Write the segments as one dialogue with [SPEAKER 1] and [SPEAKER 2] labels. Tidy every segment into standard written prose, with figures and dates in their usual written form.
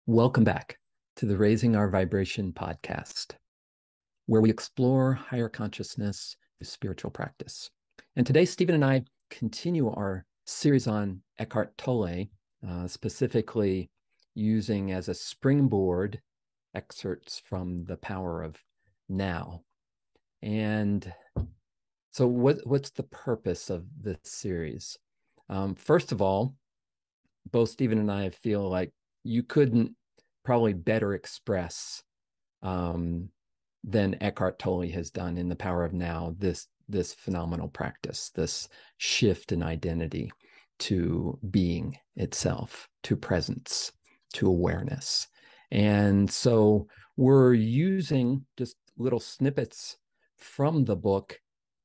[SPEAKER 1] Welcome back to the Raising Our Vibration podcast, where we explore higher consciousness through spiritual practice. And today, Stephen and I continue our series on Eckhart Tolle, specifically using as a springboard excerpts from The Power of Now. And so what's the purpose of this series? First of all, both Stephen and I feel like you couldn't probably better express than Eckhart Tolle has done in The Power of Now, this phenomenal practice, this shift in identity to being itself, to presence, to awareness. And so we're using just little snippets from the book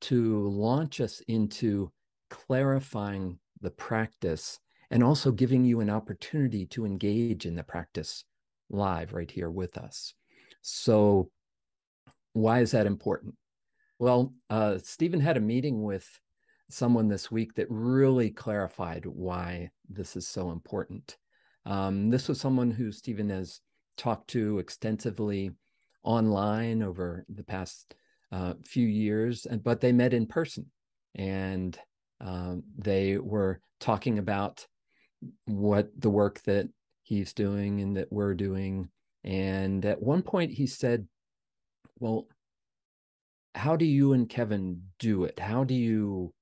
[SPEAKER 1] to launch us into clarifying the practice and also giving you an opportunity to engage in the practice live right here with us. So why is that important? Well, Stephen had a meeting with someone this week that really clarified why this is so important. This was someone who Stephen has talked to extensively online over the past few years, but they met in person, and they were talking about what the work that he's doing and that we're doing. And at one point he said, well, how do you and Kevin do it? How do you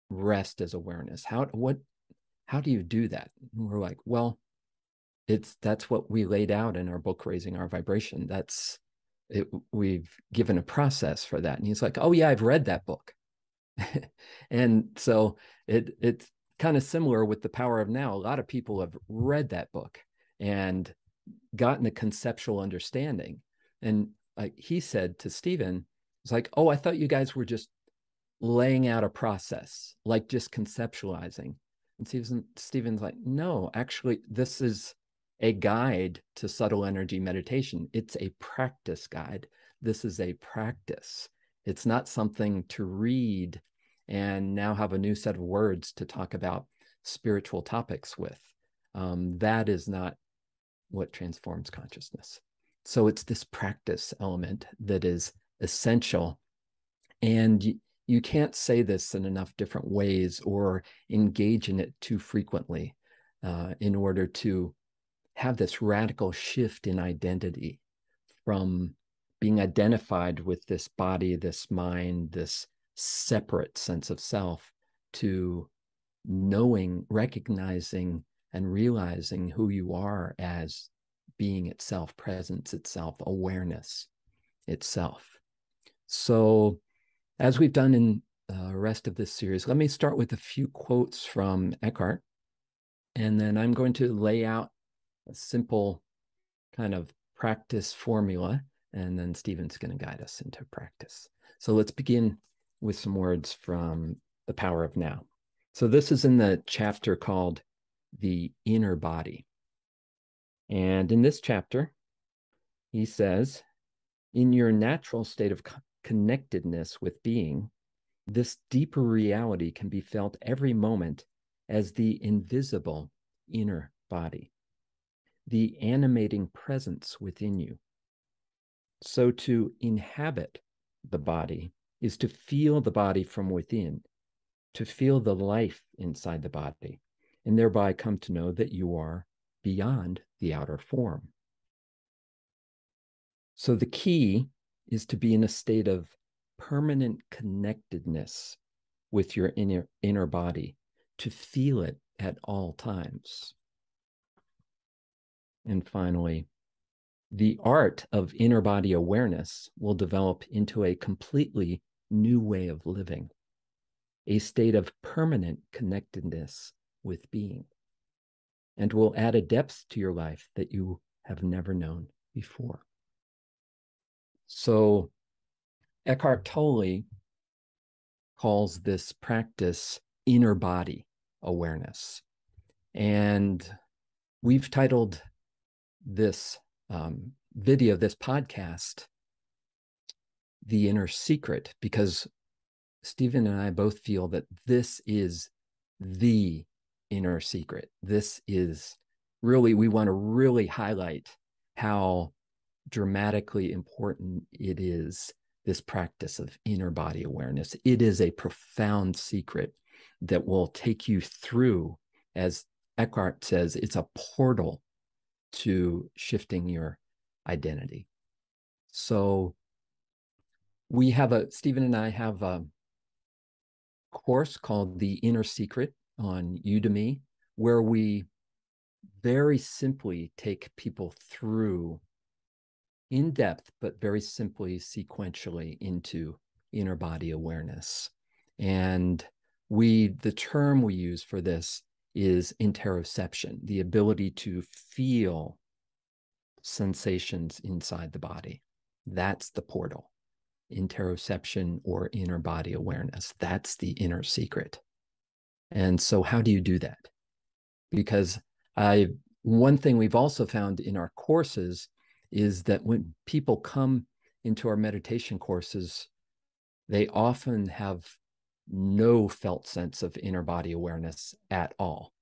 [SPEAKER 1] rest as awareness? How do you do that? And we're like, well, that's what we laid out in our book, Raising Our Vibration. That's it. We've given a process for that. And he's like, oh yeah, I've read that book. And so it's kind of similar with The Power of Now. A lot of people have read that book and gotten a conceptual understanding. And like he said to Stephen, it's like, oh, I thought you guys were just laying out a process, like just conceptualizing. And Stephen's like, no, actually, this is a guide to subtle energy meditation. It's a practice guide. This is a practice. It's not something to read and now have a new set of words to talk about spiritual topics with. That is not what transforms consciousness. So it's this practice element that is essential. And you can't say this in enough different ways or engage in it too frequently in order to have this radical shift in identity from being identified with this body, this mind, this separate sense of self, to knowing, recognizing, and realizing who you are as being itself, presence itself, awareness itself. So, as we've done in the rest of this series, let me start with a few quotes from Eckhart, and then I'm going to lay out a simple kind of practice formula, and then Stephen's going to guide us into practice. So let's begin with some words from The Power of Now. So this is in the chapter called The Inner Body. And in this chapter, he says, in your natural state of connectedness with being, this deeper reality can be felt every moment as the invisible inner body, the animating presence within you. So to inhabit the body is to feel the body from within, to feel the life inside the body, and thereby come to know that you are beyond the outer form. So the key is to be in a state of permanent connectedness with your inner body, to feel it at all times. And finally, the art of inner body awareness will develop into a completely new way of living, a state of permanent connectedness with being, and will add a depth to your life that you have never known before. So Eckhart Tolle calls this practice inner body awareness. And we've titled this video, this podcast, The Inner Secret, because Stephen and I both feel that this is the inner secret. This is really, we want to really highlight how dramatically important it is, this practice of inner body awareness. It is a profound secret that will take you through, as Eckhart says, it's a portal to shifting your identity. So Stephen and I have a course called The Inner Secret on Udemy, where we very simply take people through in depth, but very simply, sequentially into inner body awareness. And the term we use for this is interoception, the ability to feel sensations inside the body. That's the portal. Interoception or inner body awareness. That's the inner secret. And so how do you do that? Because one thing we've also found in our courses is that when people come into our meditation courses, they often have no felt sense of inner body awareness at all.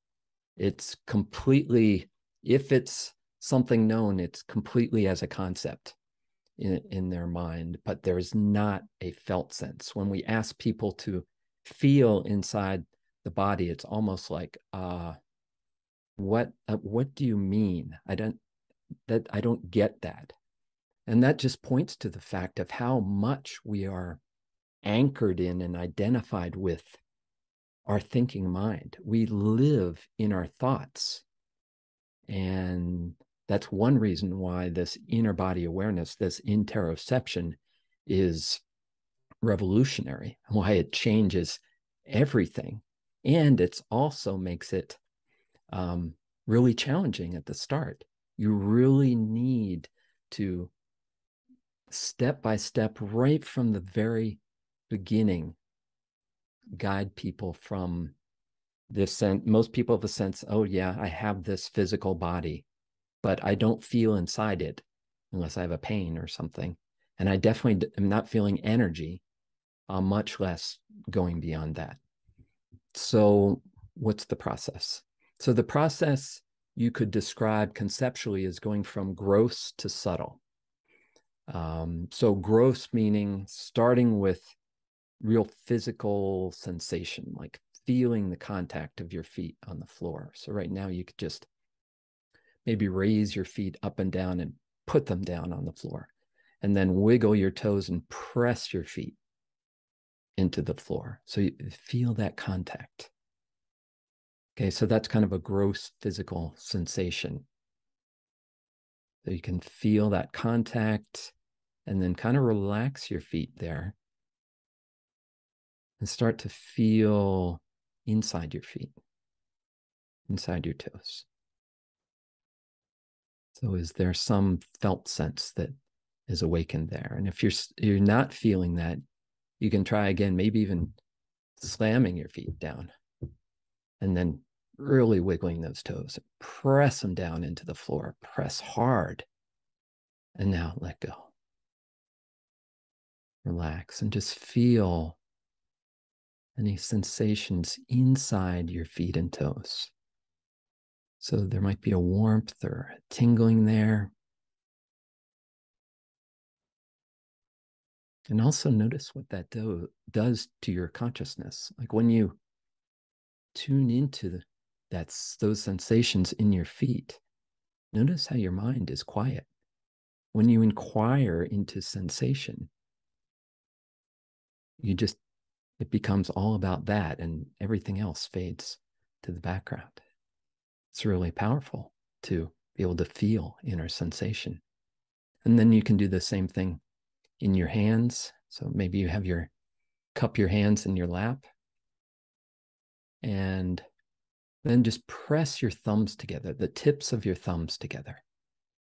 [SPEAKER 1] It's completely, if it's something known, it's completely as a concept in their mind, but there's not a felt sense. When we ask people to feel inside the body, it's almost like, what do you mean? I don't get that. And that just points to the fact of how much we are anchored in and identified with our thinking mind. We live in our thoughts. And that's one reason why this inner body awareness, this interoception, is revolutionary, why it changes everything. And it also makes it really challenging at the start. You really need to step by step, right from the very beginning, guide people from this sense. Most people have a sense, oh yeah, I have this physical body, but I don't feel inside it unless I have a pain or something. And I definitely am not feeling energy, much less going beyond that. So what's the process? So the process you could describe conceptually as going from gross to subtle. So gross meaning starting with real physical sensation, like feeling the contact of your feet on the floor. So right now you could just maybe raise your feet up and down and put them down on the floor, and then wiggle your toes and press your feet into the floor. So you feel that contact. Okay, so that's kind of a gross physical sensation. So you can feel that contact and then kind of relax your feet there and start to feel inside your feet, inside your toes. So is there some felt sense that is awakened there? And if you're not feeling that, you can try again, maybe even slamming your feet down and then really wiggling those toes. Press them down into the floor. Press hard. And now let go. Relax and just feel any sensations inside your feet and toes. So there might be a warmth or a tingling there. And also notice what that does to your consciousness. Like when you tune into those sensations in your feet, notice how your mind is quiet. When you inquire into sensation, it becomes all about that and everything else fades to the background. It's really powerful to be able to feel inner sensation. And then you can do the same thing in your hands. So maybe you have cup your hands in your lap and then just press your thumbs together, the tips of your thumbs together.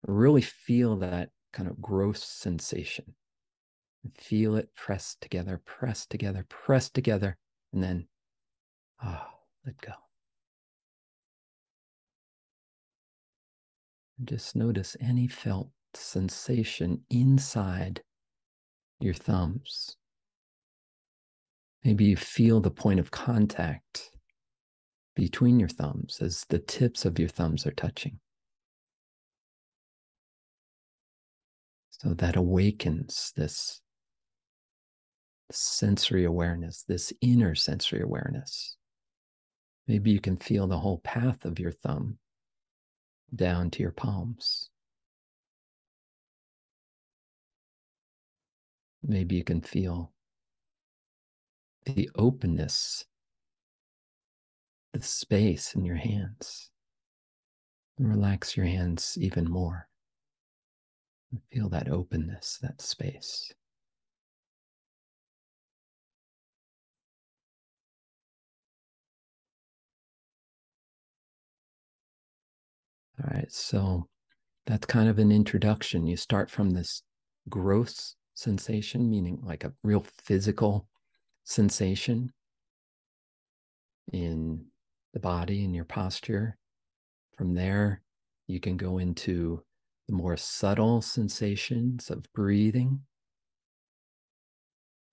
[SPEAKER 1] Really feel that kind of gross sensation. Feel it press together, press together, press together, and then let go. And just notice any felt sensation inside your thumbs. Maybe you feel the point of contact between your thumbs as the tips of your thumbs are touching. So that awakens this sensory awareness, this inner sensory awareness. Maybe you can feel the whole path of your thumb down to your palms. Maybe you can feel the openness, the space in your hands. And relax your hands even more. And feel that openness, that space. All right, so that's kind of an introduction. You start from this gross sensation, meaning like a real physical sensation in the body and your posture. From there, you can go into the more subtle sensations of breathing.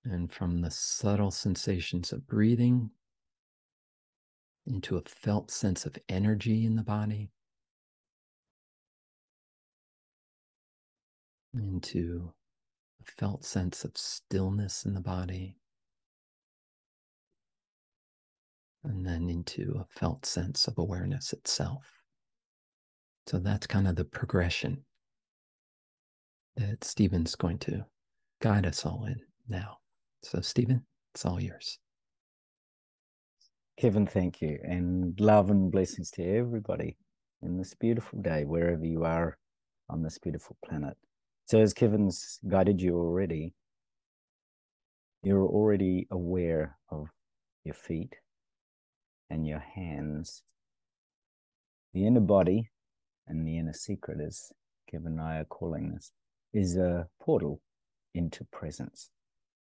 [SPEAKER 1] And from the subtle sensations of breathing into a felt sense of energy in the body, into a felt sense of stillness in the body, and then into a felt sense of awareness itself. So that's kind of the progression that Stephen's going to guide us all in now. So, Stephen, it's all yours.
[SPEAKER 2] Kevin, thank you. And love and blessings to everybody in this beautiful day, wherever you are on this beautiful planet. So as Kevin's guided you already, you're already aware of your feet and your hands. The inner body and the inner secret, as Kevin and I are calling this, is a portal into presence.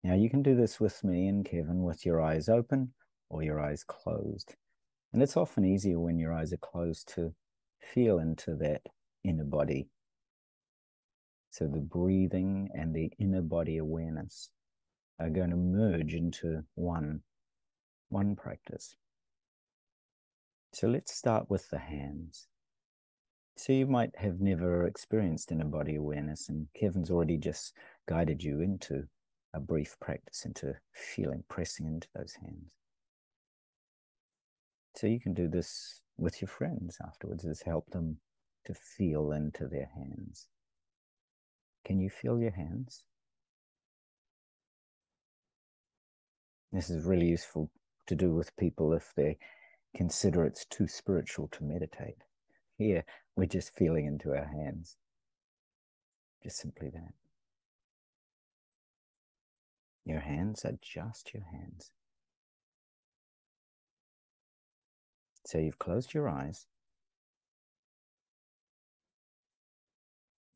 [SPEAKER 2] Now you can do this with me and Kevin with your eyes open or your eyes closed. And it's often easier when your eyes are closed to feel into that inner body. So the breathing and the inner body awareness are going to merge into one practice. So let's start with the hands. So you might have never experienced inner body awareness, and Kevin's already just guided you into a brief practice, into feeling, pressing into those hands. So you can do this with your friends afterwards, is help them to feel into their hands. Can you feel your hands? This is really useful to do with people if they consider it's too spiritual to meditate. Here, we're just feeling into our hands. Just simply that. Your hands are just your hands. So you've closed your eyes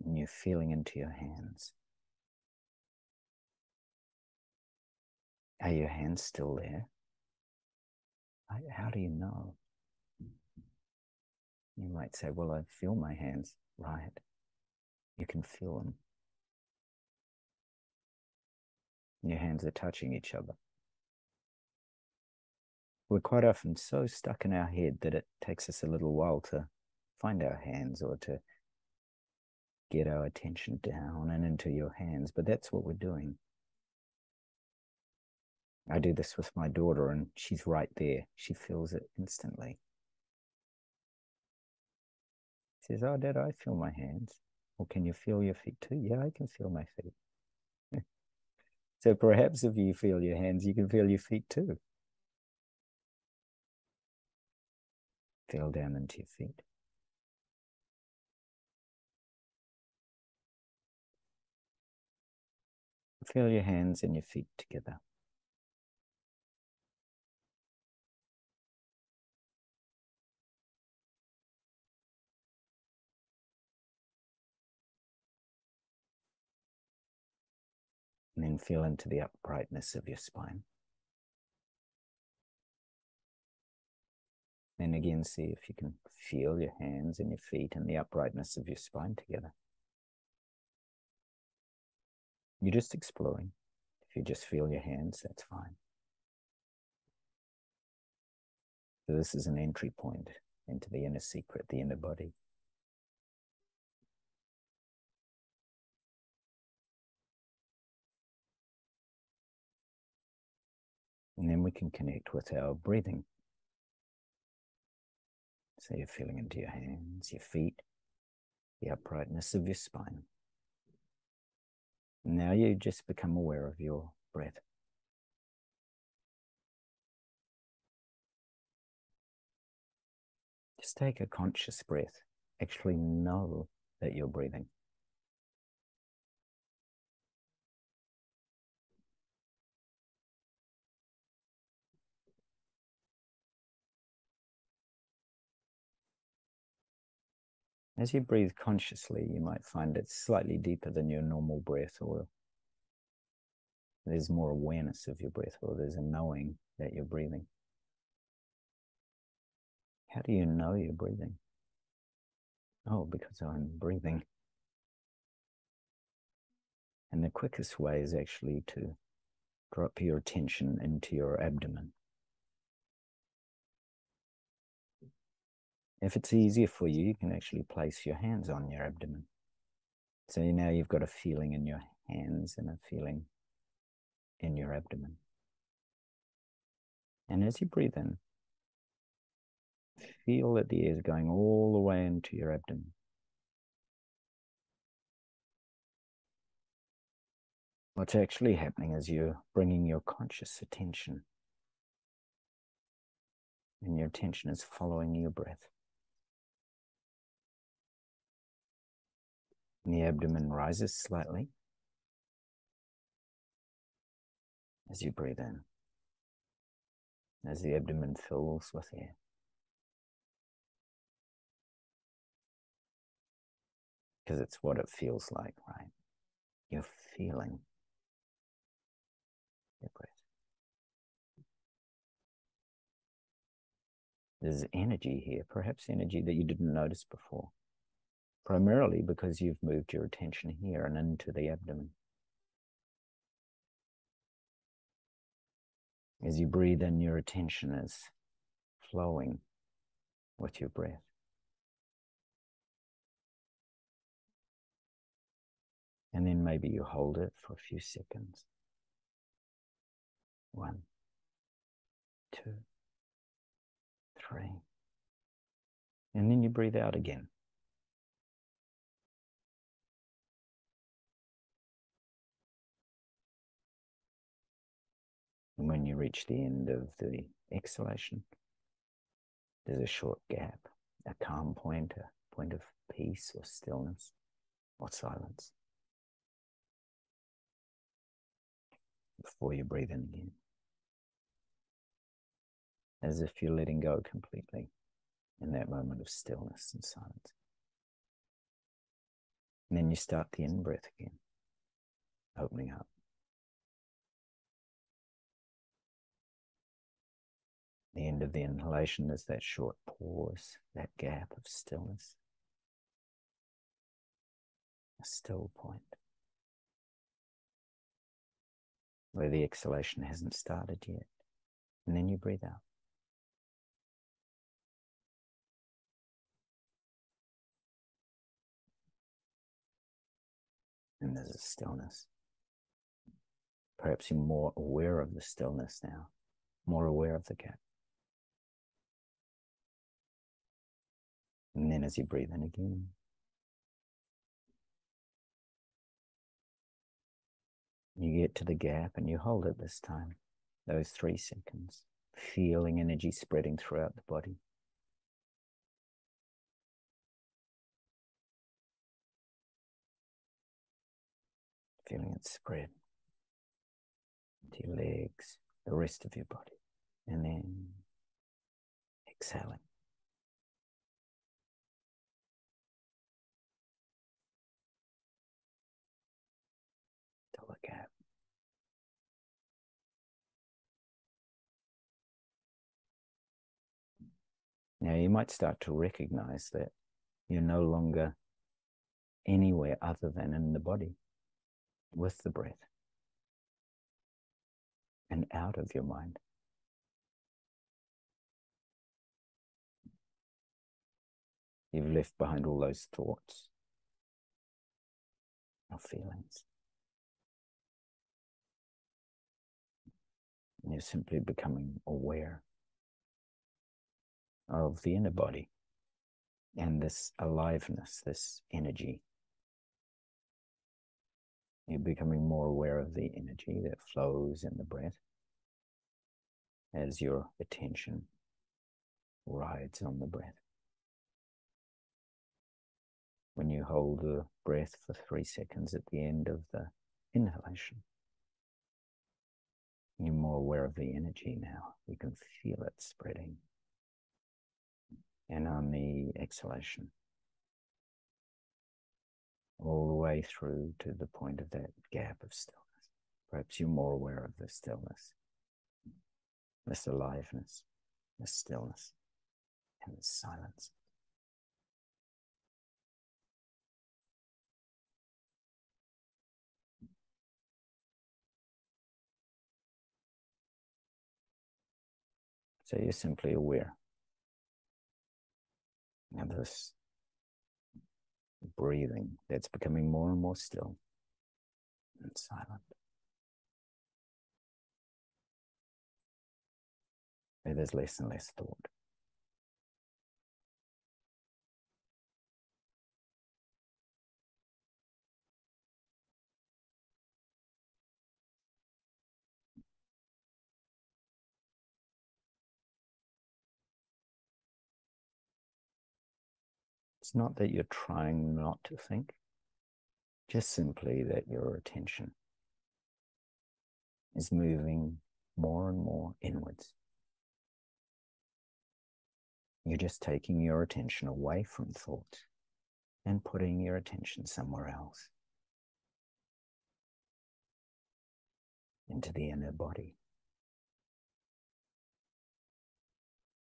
[SPEAKER 2] and you're feeling into your hands. Are your hands still there? How do you know? You might say, well, I feel my hands. Right. You can feel them. Your hands are touching each other. We're quite often so stuck in our head that it takes us a little while to find our hands or to get our attention down and into your hands, but that's what we're doing. I do this with my daughter and she's right there. She feels it instantly. She says, oh, Dad, I feel my hands. Well, can you feel your feet too? Yeah, I can feel my feet. So perhaps if you feel your hands, you can feel your feet too. Feel down into your feet. Feel your hands and your feet together. And then feel into the uprightness of your spine. Then again, see if you can feel your hands and your feet and the uprightness of your spine together. You're just exploring. If you just feel your hands, that's fine. So this is an entry point into the inner secret, the inner body. And then we can connect with our breathing. So you're feeling into your hands, your feet, the uprightness of your spine. Now you just become aware of your breath. Just take a conscious breath. Actually know that you're breathing. As you breathe consciously, you might find it's slightly deeper than your normal breath, or there's more awareness of your breath, or there's a knowing that you're breathing. How do you know you're breathing? Oh, because I'm breathing. And the quickest way is actually to drop your attention into your abdomen. If it's easier for you, you can actually place your hands on your abdomen. So now you've got a feeling in your hands and a feeling in your abdomen. And as you breathe in, feel that the air is going all the way into your abdomen. What's actually happening is you're bringing your conscious attention, and your attention is following your breath. And the abdomen rises slightly as you breathe in, as the abdomen fills with air. Because it's what it feels like, right? You're feeling your breath. There's energy here, perhaps energy that you didn't notice before, primarily because you've moved your attention here and into the abdomen. As you breathe in, your attention is flowing with your breath. And then maybe you hold it for a few seconds. 1, 2, 3. And then you breathe out again. And when you reach the end of the exhalation, there's a short gap, a calm point, a point of peace or stillness or silence before you breathe in again. As if you're letting go completely in that moment of stillness and silence. And then you start the in-breath again, opening up. The end of the inhalation is that short pause, that gap of stillness, a still point where the exhalation hasn't started yet. And then you breathe out. And there's a stillness. Perhaps you're more aware of the stillness now, more aware of the gap. And then as you breathe in again, you get to the gap and you hold it this time, those 3 seconds, feeling energy spreading throughout the body. Feeling it spread to your legs, the rest of your body. And then exhaling. To the gap. Now you might start to recognize that you're no longer anywhere other than in the body with the breath and out of your mind. You've left behind all those thoughts or feelings. And you're simply becoming aware of the inner body and this aliveness, this energy. You're becoming more aware of the energy that flows in the breath as your attention rides on the breath. When you hold the breath for 3 seconds at the end of the inhalation, you're more aware of the energy now. You can feel it spreading. And on the exhalation, all the way through to the point of that gap of stillness. Perhaps you're more aware of the stillness, this aliveness, the stillness, and the silence. So you're simply aware of this breathing that's becoming more and more still and silent. Where there's less and less thought. It's not that you're trying not to think, just simply that your attention is moving more and more inwards. You're just taking your attention away from thought and putting your attention somewhere else, into the inner body.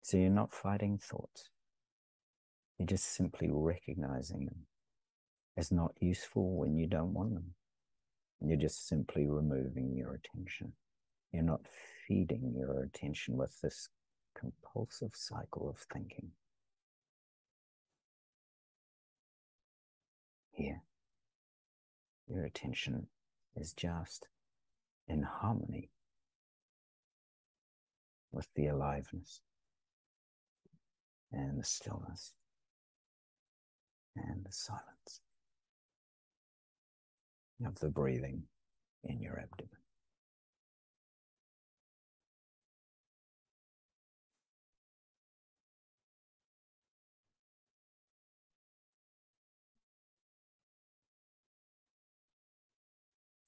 [SPEAKER 2] So you're not fighting thoughts. You're just simply recognizing them as not useful when you don't want them. You're just simply removing your attention. You're not feeding your attention with this compulsive cycle of thinking. Here, your attention is just in harmony with the aliveness and the stillness and the silence of the breathing in your abdomen.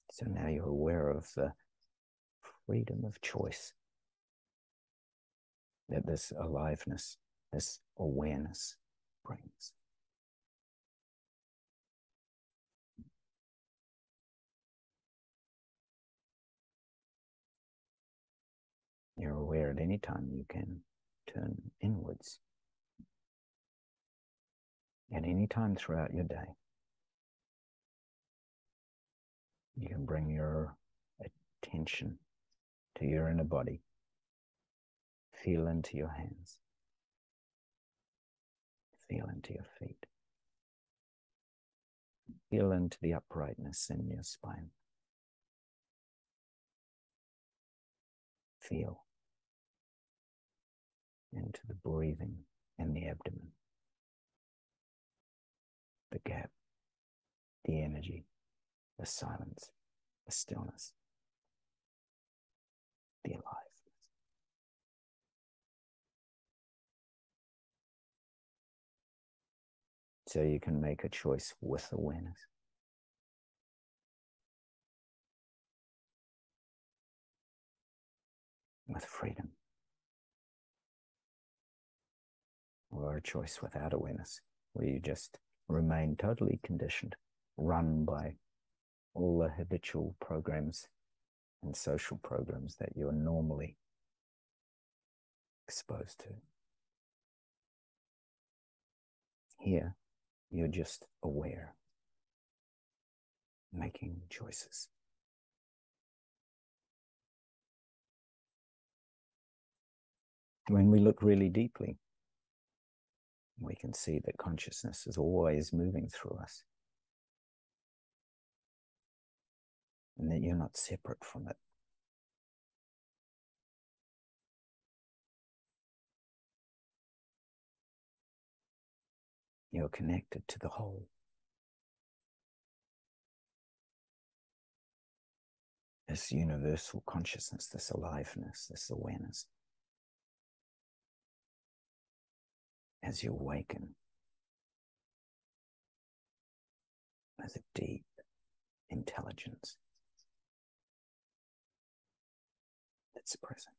[SPEAKER 2] So now you're aware of the freedom of choice that this aliveness, this awareness brings. You're aware at any time you can turn inwards. At any time throughout your day, you can bring your attention to your inner body. Feel into your hands. Feel into your feet. Feel into the uprightness in your spine. Feel into the breathing in the abdomen, the gap, the energy, the silence, the stillness, the aliveness. So you can make a choice with awareness. With freedom. Or a choice without awareness, where you just remain totally conditioned, run by all the habitual programs and social programs that you're normally exposed to. Here, you're just aware, making choices. When we look really deeply, we can see that consciousness is always moving through us, and that you're not separate from it. You're connected to the whole. This universal consciousness, this aliveness, this awareness. As you awaken, as a deep intelligence that's present.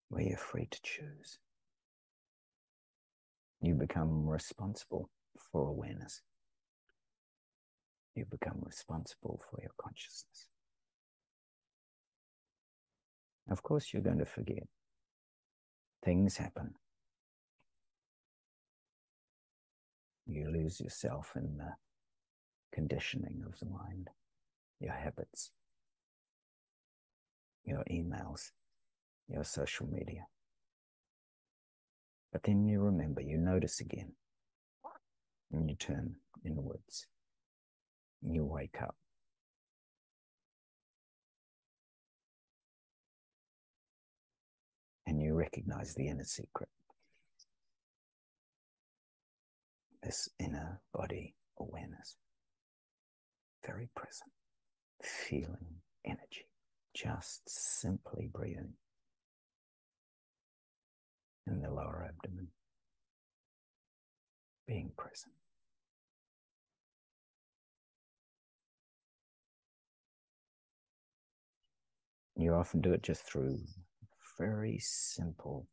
[SPEAKER 2] Where you're free to choose. You become responsible for awareness. You become responsible for your consciousness. Of course, you're going to forget. Things happen. You lose yourself in the conditioning of the mind, your habits, your emails, your social media. But then you remember, you notice again, and you turn inwards, and you wake up. And you recognize the inner secret. This inner body awareness. Very present. Feeling energy. Just simply breathing. In the lower abdomen. Being present. You often do it just through very simple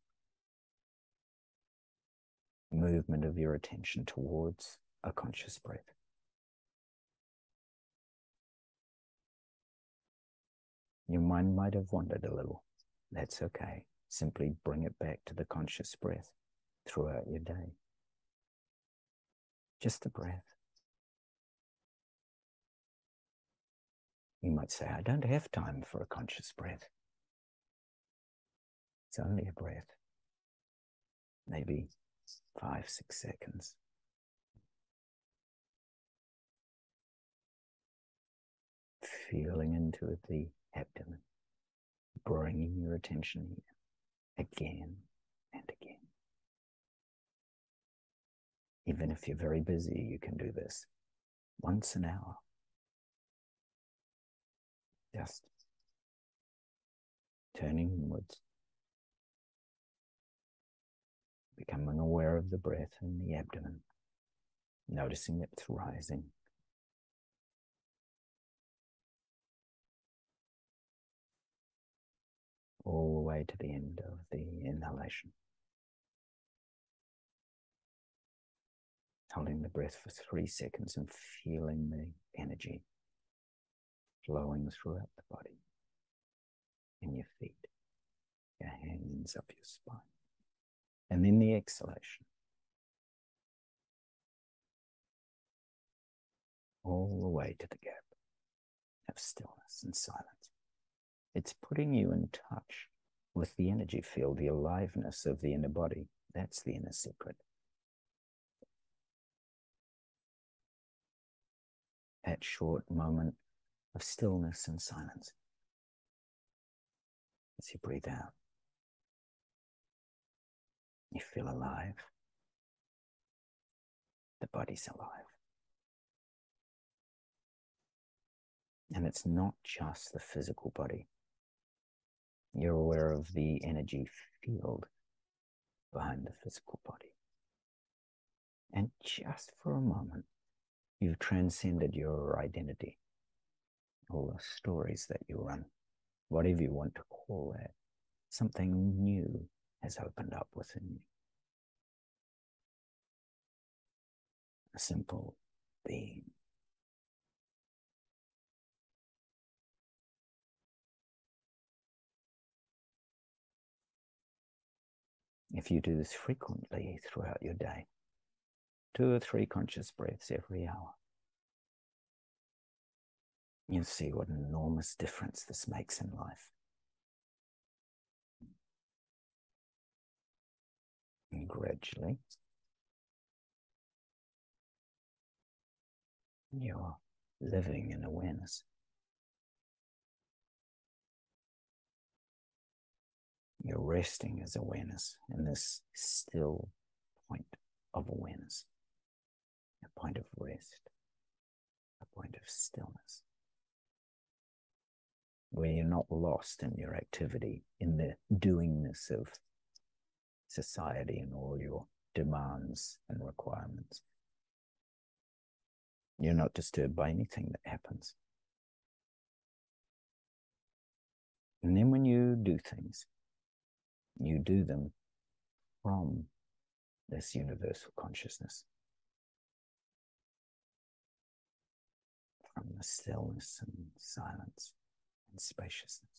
[SPEAKER 2] movement of your attention towards a conscious breath. Your mind might have wandered a little. That's okay. Simply bring it back to the conscious breath throughout your day. Just the breath. You might say, I don't have time for a conscious breath. It's only a breath. Maybe 5-6 seconds. Feeling into the abdomen. Bringing your attention here again and again. Even if you're very busy, you can do this once an hour. Just turning inwards. Becoming aware of the breath in the abdomen. Noticing it's rising. All the way to the end of the inhalation. Holding the breath for 3 seconds and feeling the energy flowing throughout the body, in your feet, your hands up your spine. And then the exhalation. All the way to the gap of stillness and silence. It's putting you in touch with the energy field, the aliveness of the inner body. That's the inner secret. That short moment of stillness and silence. As you breathe out, you feel alive. The body's alive. And it's not just the physical body. You're aware of the energy field behind the physical body. And just for a moment, you've transcended your identity, all the stories that you run, whatever you want to call that. Something new has opened up within you. A simple being. If you do this frequently throughout your day, 2 or 3 conscious breaths every hour, you'll see what an enormous difference this makes in life. And gradually, you're living in awareness. You're resting as awareness in this still point of awareness, a point of rest, a point of stillness, where you're not lost in your activity, in the doingness of society and all your demands and requirements. You're not disturbed by anything that happens. And then when you do things, you do them from this universal consciousness, from the stillness and silence and spaciousness.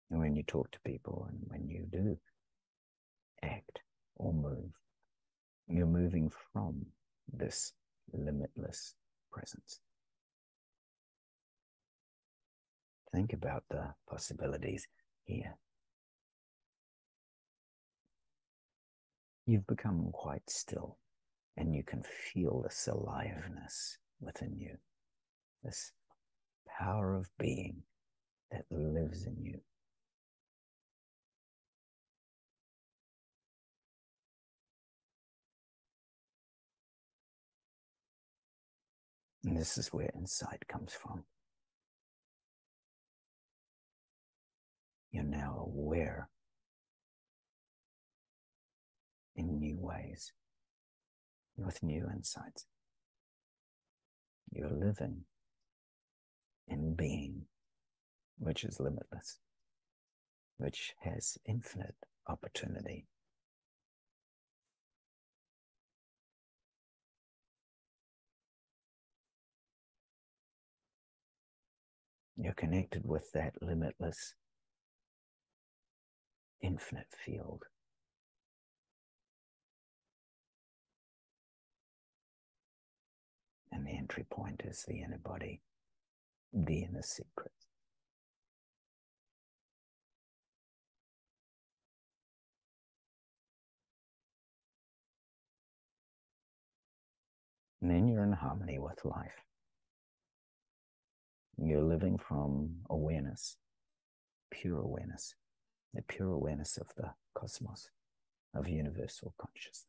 [SPEAKER 2] And when you talk to people and when you do act or move, you're moving from this limitless presence. Think about the possibilities here. You've become quite still, and you can feel this aliveness within you, this power of being that lives in you. And this is where insight comes from. You're now aware in new ways, with new insights. You're living in being, which is limitless, which has infinite opportunity. You're connected with that limitless, infinite field. And the entry point is the inner body, the inner secret. And then you're in harmony with life. You're living from awareness, pure awareness, the pure awareness of the cosmos, of universal consciousness.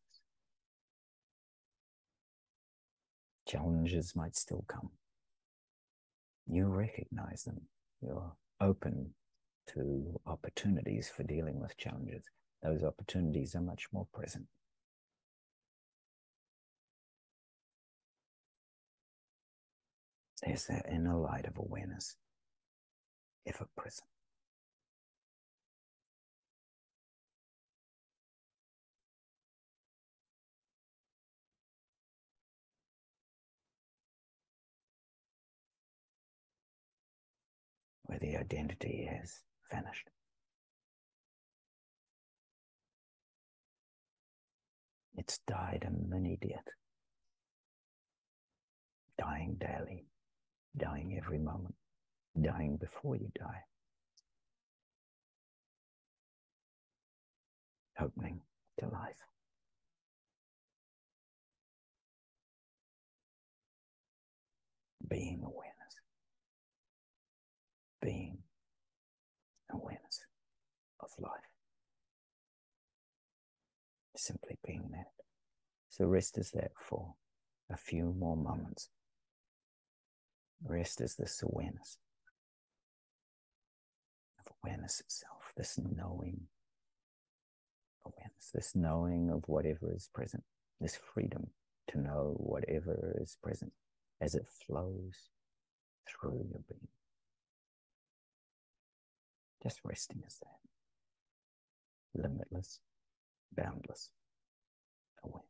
[SPEAKER 2] Challenges might still come. You recognize them. You're open to opportunities for dealing with challenges. Those opportunities are much more present. There's that inner light of awareness, ever present. Where the identity has vanished. It's died a mini death. Dying daily, dying every moment, dying before you die. Opening to life. Being awareness. Being awareness of life. Simply being that. So rest is that for a few more moments. Rest is this awareness of awareness itself, this knowing awareness, this knowing of whatever is present, this freedom to know whatever is present as it flows through your being. Just resting as that. Limitless, boundless awareness.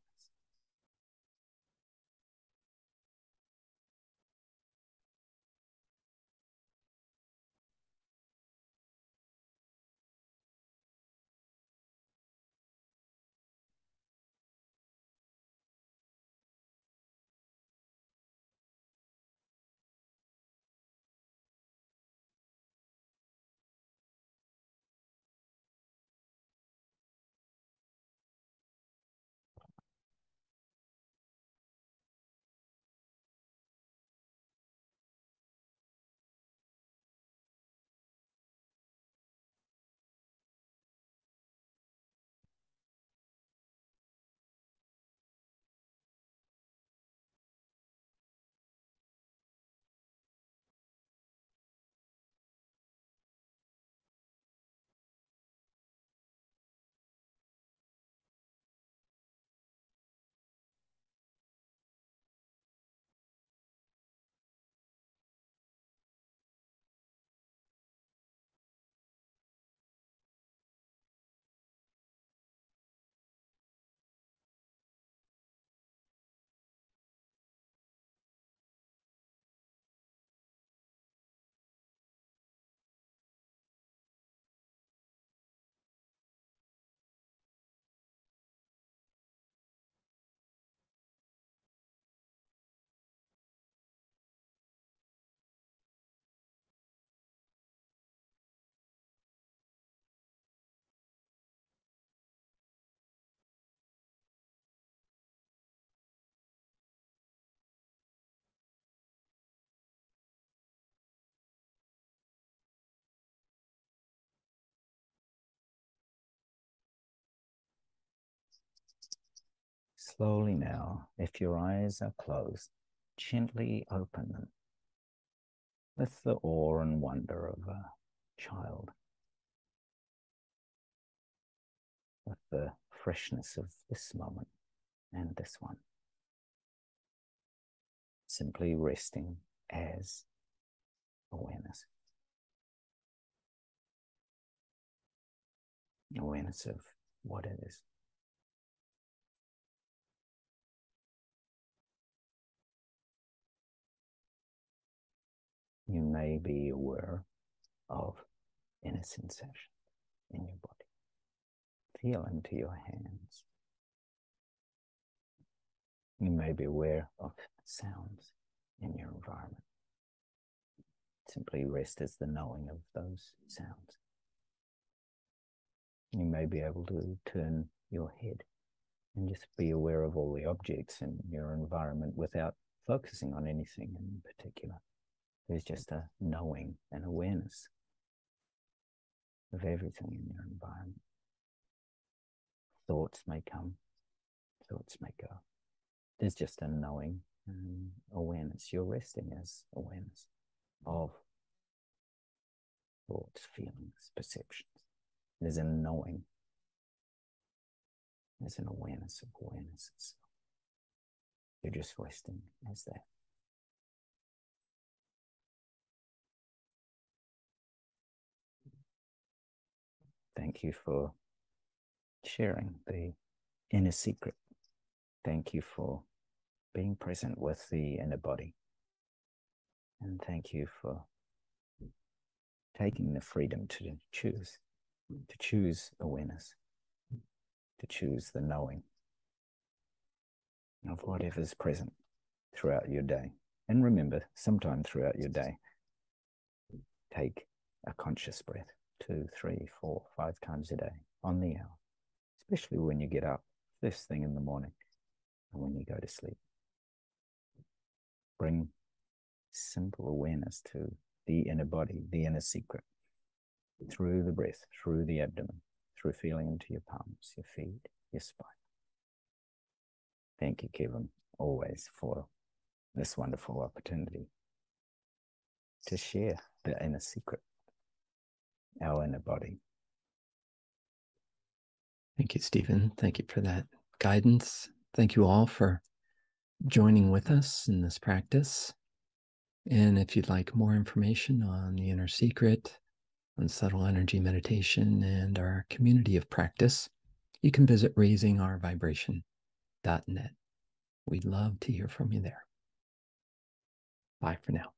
[SPEAKER 2] slowly now, if your eyes are closed, gently open them with the awe and wonder of a child, with the freshness of this moment and this one. Simply resting as awareness. Awareness of what it is. You may be aware of inner sensation in your body. Feel into your hands. You may be aware of sounds in your environment. Simply rest as the knowing of those sounds. You may be able to turn your head and just be aware of all the objects in your environment without focusing on anything in particular. There's just a knowing and awareness of everything in your environment. Thoughts may come, thoughts may go. There's just a knowing and awareness. You're resting as awareness of thoughts, feelings, perceptions. There's a knowing. There's an awareness of awareness itself. You're just resting as that. Thank you for sharing the inner secret. Thank you for being present with the inner body. And thank you for taking the freedom to choose awareness, to choose the knowing of whatever's present throughout your day. And remember, sometime throughout your day, take a conscious breath 2, 3, 4, 5 times a day on the hour, especially when you get up first thing in the morning and when you go to sleep. Bring simple awareness to the inner body, the inner secret, through the breath, through the abdomen, through feeling into your palms, your feet, your spine. Thank you, Kevin, always for this wonderful opportunity to share the inner secret, our inner body.
[SPEAKER 1] Thank you, Stephen. Thank you for that guidance. Thank you all for joining with us in this practice. And if you'd like more information on the inner secret, on subtle energy meditation, and our community of practice, you can visit raisingourvibration.net. We'd love to hear from you there. Bye for now.